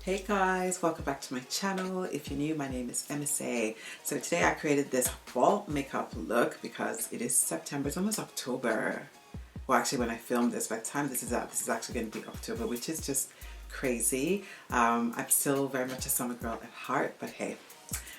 Hey guys, welcome back to my channel. If you're new, my name is MSA. So today I created this fall makeup look because it is September, it's almost October. Well, actually when I filmed this, by the time this is out, this is actually going to be October, which is just crazy. I'm still very much a summer girl at heart, but hey,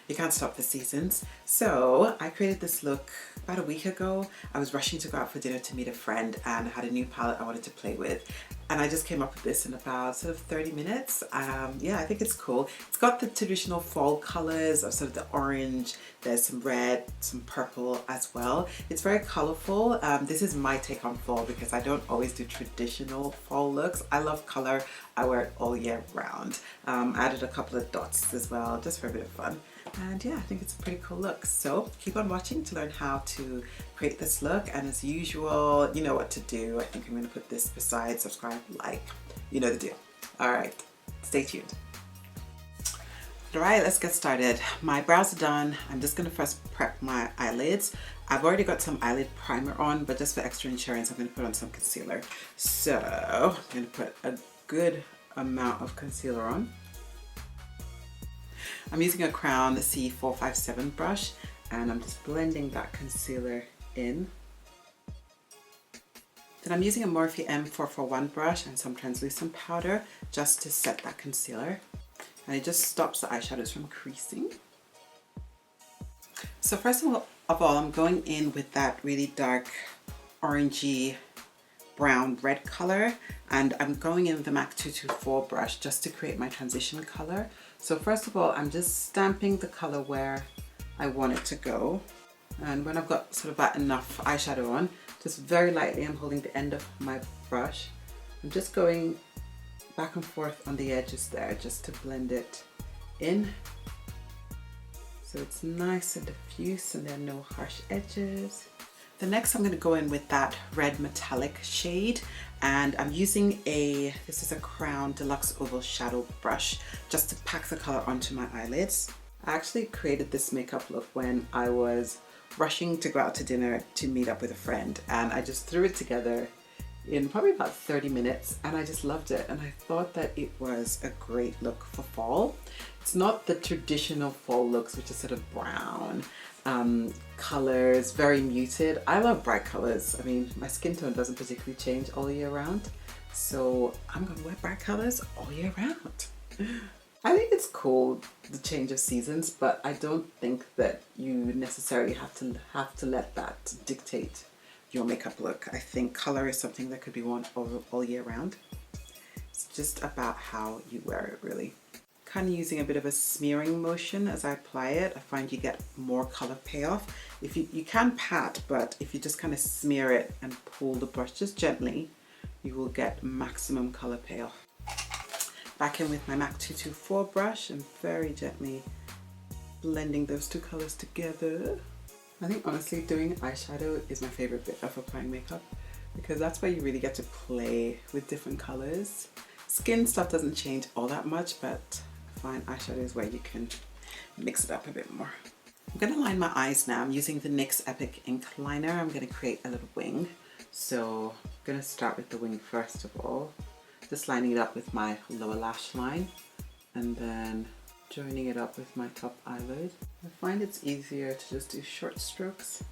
you can't stop the seasons. So I created this look about a week ago. I was rushing to go out for dinner to meet a friend and I had a new palette I wanted to play with. And I just came up with this in about sort of 30 minutes. Yeah, I think it's cool. It's got the traditional fall colors of sort of the orange. There's some red, some purple as well. It's very colorful. This is my take on fall because I don't always do traditional fall looks. I love color. I wear it all year round. Added a couple of dots as well, just for a bit of fun. And yeah, I think it's a pretty cool look. So keep on watching to learn how to create this look. And as usual, you know what to do. I think I'm going to put this beside, subscribe, like, you know the deal. All right, stay tuned. All right, let's get started. My brows are done. I'm just going to first prep my eyelids. I've already got some eyelid primer on, but just for extra insurance, I'm going to put on some concealer. So I'm going to put a good amount of concealer on. I'm using a Crown C457 brush and I'm just blending that concealer in. Then I'm using a Morphe M441 brush and some translucent powder just to set that concealer. And it just stops the eyeshadows from creasing. So first of all, I'm going in with that really dark orangey brown red color, and I'm going in with the MAC 224 brush just to create my transition color. So first of all, I'm just stamping the color where I want it to go, and when I've got sort of about enough eyeshadow on, just very lightly I'm holding the end of my brush. I'm just going back and forth on the edges there just to blend it in so it's nice and diffuse and there are no harsh edges. The next I'm going to go in with that red metallic shade, and I'm using this is a Crown Deluxe Oval Shadow Brush just to pack the color onto my eyelids. I actually created this makeup look when I was rushing to go out to dinner to meet up with a friend, and I just threw it together in probably about 30 minutes and I just loved it, and I thought that it was a great look for fall. It's not the traditional fall looks, which is sort of brown colors, very muted. I love bright colors. I mean, my skin tone doesn't particularly change all year round, so I'm gonna wear bright colors all year round. I think it's cool, the change of seasons, but I don't think that you necessarily have to let that dictate your makeup look. I think color is something that could be worn all year round. It's just about how you wear it, really. Kind of using a bit of a smearing motion as I apply it. I find you get more color payoff. If you can pat, but if you just kind of smear it and pull the brush just gently, you will get maximum color payoff. Back in with my MAC 224 brush and very gently blending those two colors together. I think honestly doing eyeshadow is my favorite bit of applying makeup because that's where you really get to play with different colors. Skin stuff doesn't change all that much, but I find eyeshadow is where you can mix it up a bit more. I'm going to line my eyes now. I'm using the NYX Epic Ink Liner. I'm going to create a little wing. So I'm going to start with the wing first of all. Just lining it up with my lower lash line and then joining it up with my top eyelid. I find it's easier to just do short strokes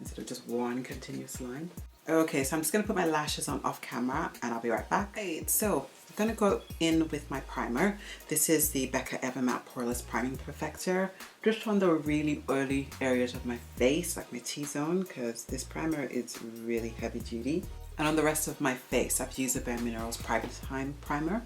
instead of just one continuous line. Okay, so I'm just going to put my lashes on off camera and I'll be right back. Right, so I'm going to go in with my primer. This is the Becca Evermatte Poreless Priming Perfector, just on the really early areas of my face, like my T-zone, because this primer is really heavy duty. And on the rest of my face, I've used the Bare Minerals Private Time Primer.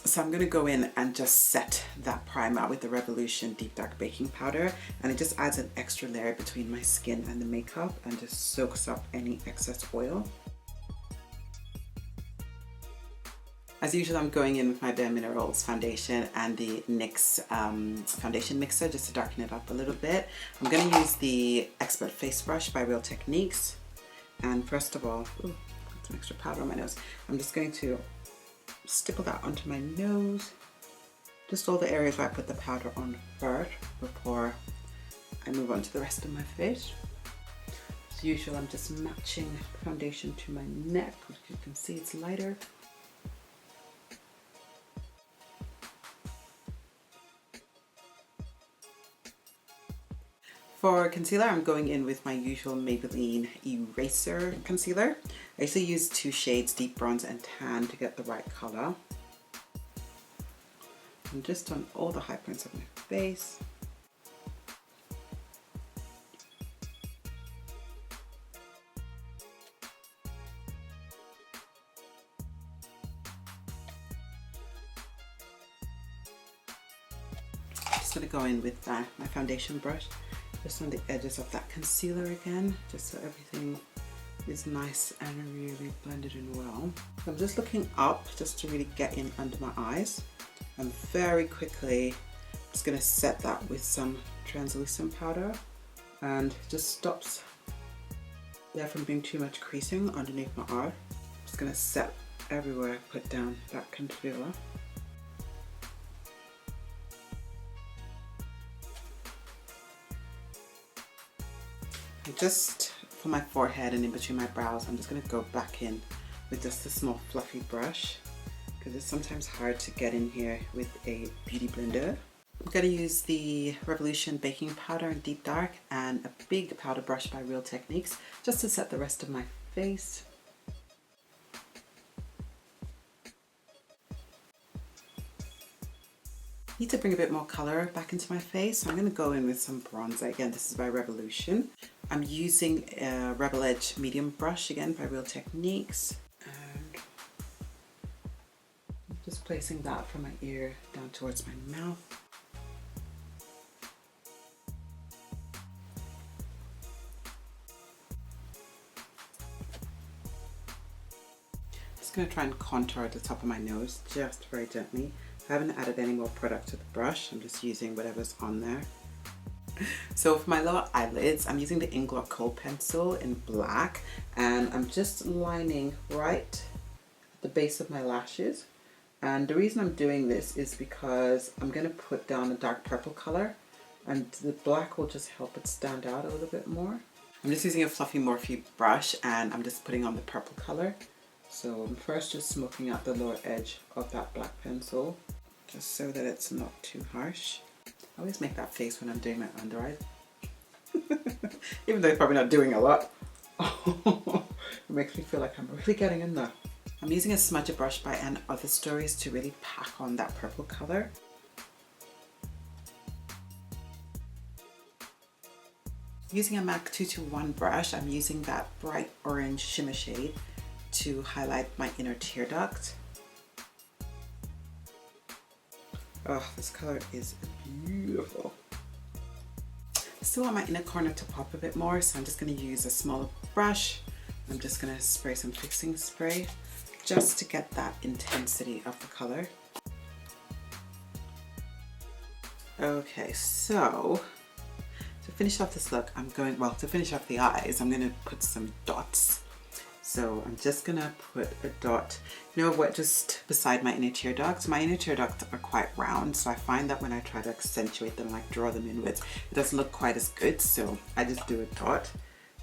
So I'm going to go in and just set that primer with the Revolution Deep Dark Baking Powder, and it just adds an extra layer between my skin and the makeup and just soaks up any excess oil. As usual, I'm going in with my Bare Minerals foundation and the NYX foundation mixer just to darken it up a little bit. I'm going to use the Expert Face Brush by Real Techniques, and first of all, ooh, got some extra powder on my nose. I'm just going to stipple that onto my nose, just all the areas where I put the powder on first before I move on to the rest of my face. As usual, I'm just matching the foundation to my neck, which you can see it's lighter. For concealer, I'm going in with my usual Maybelline Eraser concealer. I usually use two shades, deep bronze and tan, to get the right color. And just on all the high points of my face. Just gonna go in with my foundation brush, just on the edges of that concealer again, just so everything is nice and really blended in well. I'm just looking up just to really get in under my eyes. And very quickly, just gonna set that with some translucent powder, and just stops there from being too much creasing underneath my eye. Just gonna set everywhere I put down that concealer. And just for my forehead and in between my brows, I'm just going to go back in with just a small fluffy brush, because it's sometimes hard to get in here with a beauty blender. I'm going to use the Revolution baking powder in deep dark and a big powder brush by Real Techniques just to set the rest of my face. Need to bring a bit more color back into my face, so I'm going to go in with some bronzer. Again, this is by Revolution. I'm using a Rebel Edge medium brush, again by Real Techniques. And I'm just placing that from my ear down towards my mouth. Just going to try and contour the top of my nose just very gently. I haven't added any more product to the brush, I'm just using whatever's on there. So for my lower eyelids, I'm using the Inglot Kohl pencil in black, and I'm just lining right at the base of my lashes. And the reason I'm doing this is because I'm going to put down a dark purple color, and the black will just help it stand out a little bit more. I'm just using a fluffy Morphe brush, and I'm just putting on the purple color. So I'm first just smoking out the lower edge of that black pencil, just so that it's not too harsh. I always make that face when I'm doing my under eyes. Even though it's probably not doing a lot. It makes me feel like I'm really getting in there. I'm using a smudger brush by Anne Other Stories to really pack on that purple color. Using a MAC 221 brush, I'm using that bright orange shimmer shade to highlight my inner tear duct. Oh, this color is beautiful. I still want my inner corner to pop a bit more, so I'm just going to use a smaller brush. I'm just going to spray some fixing spray just to get that intensity of the color. Okay, so to finish off this look, to finish off the eyes, I'm going to put some dots. So I'm just gonna put a dot, you know what, just beside my inner tear ducts. My inner tear ducts are quite round, so I find that when I try to accentuate them, like draw them inwards, it doesn't look quite as good, so I just do a dot.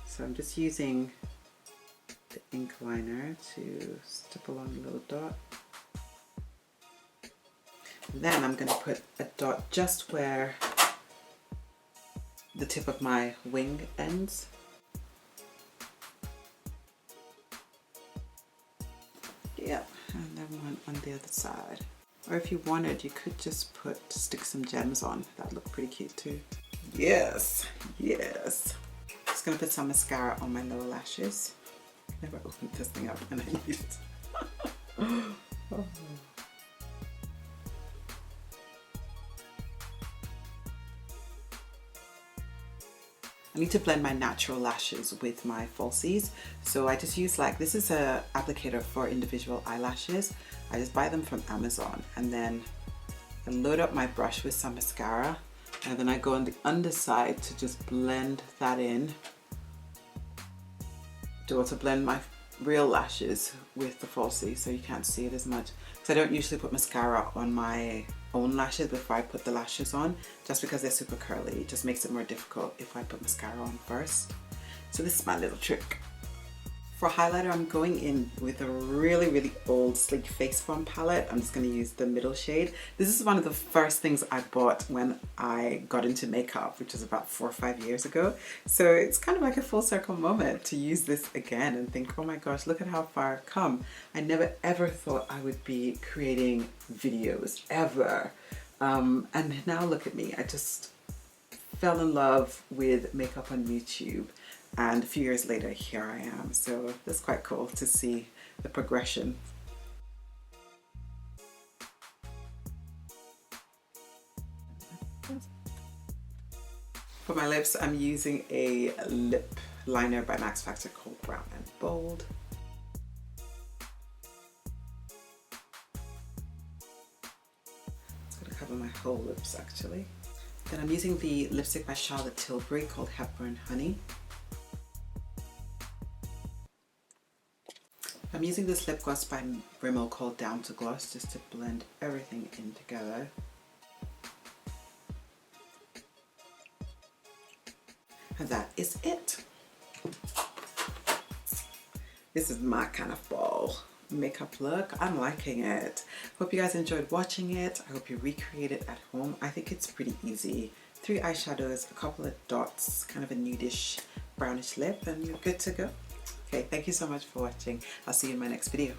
So I'm just using the ink liner to stipple along a little dot. And then I'm gonna put a dot just where the tip of my wing ends. Yeah, and then one on the other side. Or if you wanted, you could just stick some gems on. That look pretty cute too. Yes, yes. Just gonna put some mascara on my lower lashes. Never opened this thing up and I need it. Oh. I need to blend my natural lashes with my falsies. So I just use this is a applicator for individual eyelashes. I just buy them from Amazon, and then I load up my brush with some mascara, and then I go on the underside to just blend that in. To also blend my real lashes with the falsie so you can't see it as much. Because I don't usually put mascara on my own lashes before I put the lashes on, just because they're super curly. It just makes it more difficult if I put mascara on first. So this is my little trick. For highlighter, I'm going in with a really old Sleek Face Foam palette. I'm just going to use the middle shade. This is one of the first things I bought when I got into makeup, which was about 4 or 5 years ago. So it's kind of like a full circle moment to use this again and think, oh my gosh, look at how far I've come. I never ever thought I would be creating videos ever. And now look at me. I just fell in love with makeup on YouTube. And a few years later, here I am. So that's quite cool to see the progression. For my lips, I'm using a lip liner by Max Factor called Brown and Bold. It's going to cover my whole lips actually. Then I'm using the lipstick by Charlotte Tilbury called Hepburn Honey. I'm using this lip gloss by Rimmel called Down to Gloss just to blend everything in together. And that is it. This is my kind of fall makeup look. I'm liking it. Hope you guys enjoyed watching it. I hope you recreate it at home. I think it's pretty easy. 3 eyeshadows, a couple of dots, kind of a nudish brownish lip, and you're good to go. Okay, thank you so much for watching. I'll see you in my next video.